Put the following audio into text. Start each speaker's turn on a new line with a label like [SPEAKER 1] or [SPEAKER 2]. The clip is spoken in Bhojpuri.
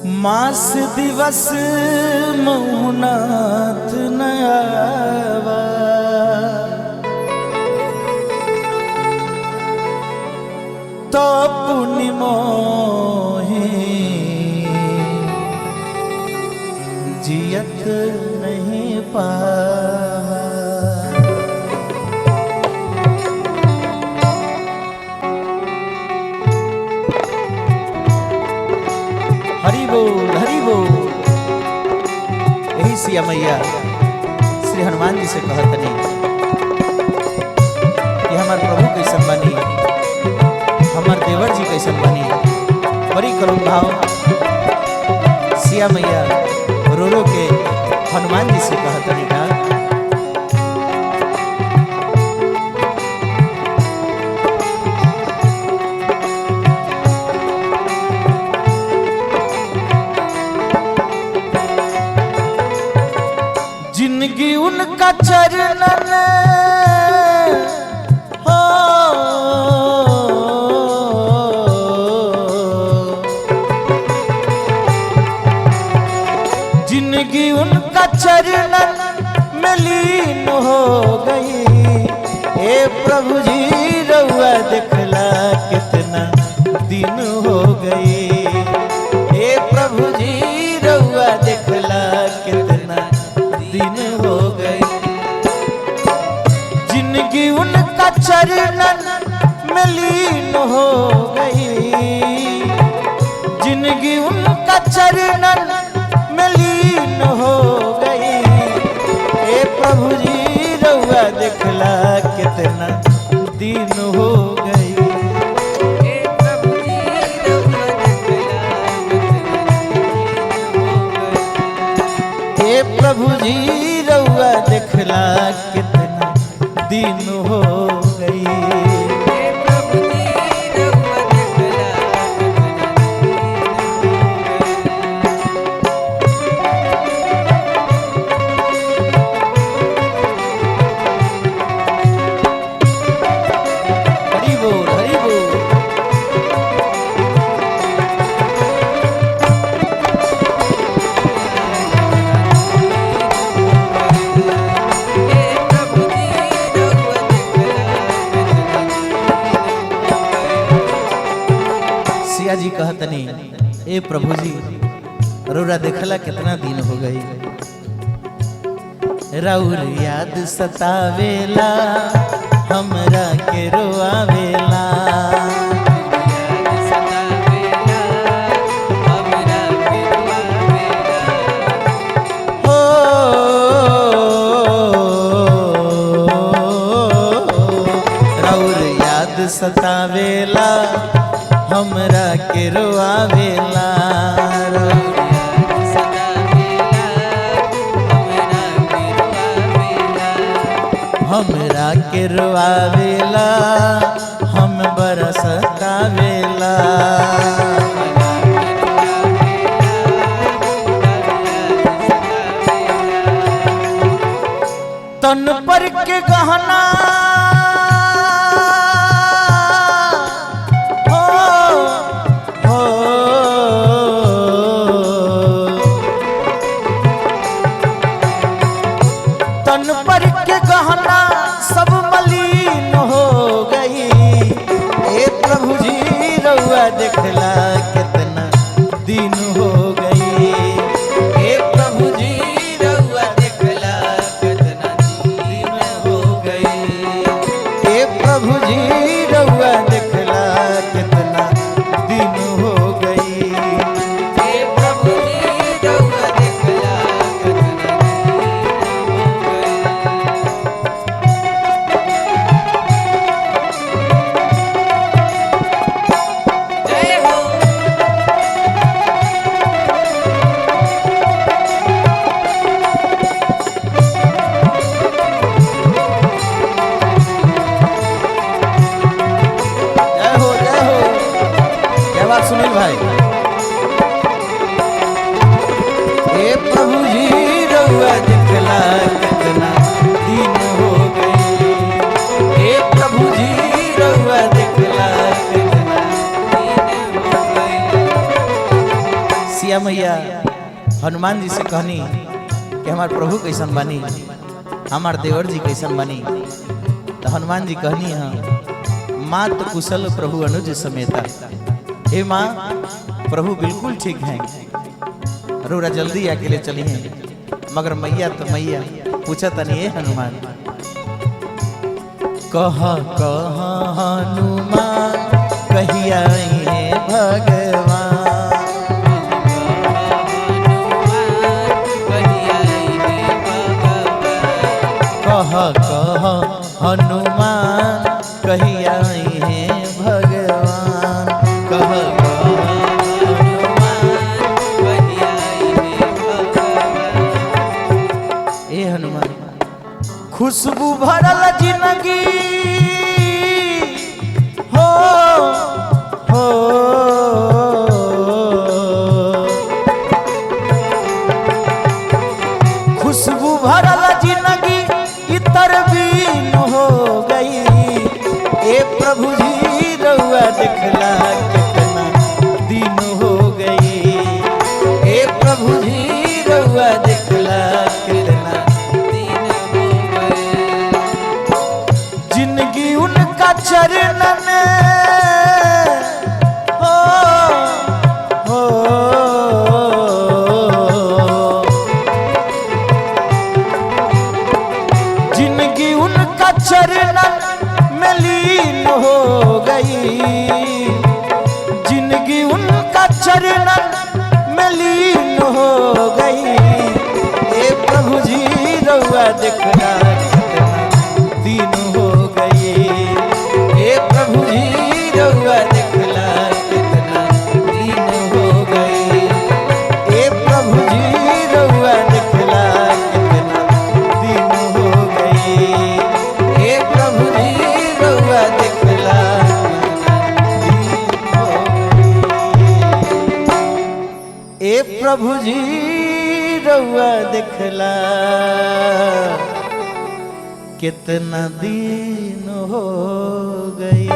[SPEAKER 1] मास दिवस मौनाथ नयावा तो पुण्य मोहे जियत नहीं पावा। हरि बोल हरि बोल। यही सिया मैया श्री हनुमान जी से कहतनी कि हमार प्रभु कैसन बनी, हमार देवर जी कैसन बनी। बड़ी करुण भाव सिया मैया रो रो के हनुमान जी से कहतनी का जिंदगी उनका चरणन हो, जिंदगी उनका चरणन में लीन हो गई। हे प्रभु जी रउआ देखला कितना दिन हो गई। हे प्रभु जी रउआ देखला कितना दिन हो गई। जिंदगी उनका चरणन में लीन हो गई। जिंदगी उनका चरणन में लीन हो गई। हे प्रभु जी रउआ देखला कितना दिन हो गई।
[SPEAKER 2] हे प्रभु जी रउआ देखला कितना दिन हो गई।
[SPEAKER 1] हे प्रभु जी रउआ देखला हरि बोल हरि बोल। सिया जी कहतनी ए प्रभु जी रउरा देखला कितना दिन हो गई। रउर याद सतावेला हमरा के रोआवेला। हो रउर याद सतावेला हमरा के रोआवेला। हमरा के रोआवेला हम बरसतावेला। तन पर के गहना तन पर के गहना सब मलिन हो गई। हे प्रभु जी रउआ देखला कितना दिन हो गई। हे प्रभु जी रउआ देखला कितना दिन हो गई। हे प्रभु जी रउआ देखला कितना दिन हो गई। हे प्रभु जी रउआ देखला कितना सिया मैया हनुमान जी से कहनी कि हमार प्रभु कैसन बनी, हमार देवर जी कैसन बनी। तो हनुमान जी कहनी हाँ मात कुशल प्रभु अनुज समेता। हे माँ प्रभु बिल्कुल ठीक हैं, रोरा जल्दी आके ले चली हैं। मगर मैया तो मैया पूछा तनी ये हनुमान कहाँ हनुमान कहिया है भगवान, कह हनुमान कहिया है भगवान, कह ए हनुमान खुशबू भरल जिंदगी हो खुशबू भरल जिंदगी इतर बीन हो गई। ए प्रभु जी रउआ देखला कितना दिन हो गई, ए प्रभु जी रउआ देखला कितना दिन हो गई। जिंदगी उनका चरणन जिंदगी उनका चरणन में लीन हो गई, जिंदगी उनका चरणन में लीन हो गई। ए प्रभु जी रउआ देखला कितना दिन हो गई, ए प्रभु जी रउआ देखला कितना दिन हो गई, ए प्रभु जी रउआ देखला कितना दिन हो गई, ए प्रभु जी रउआ देखला दिन हो गई, ए प्रभु जी रउआ देखला कितना दिन हो गई।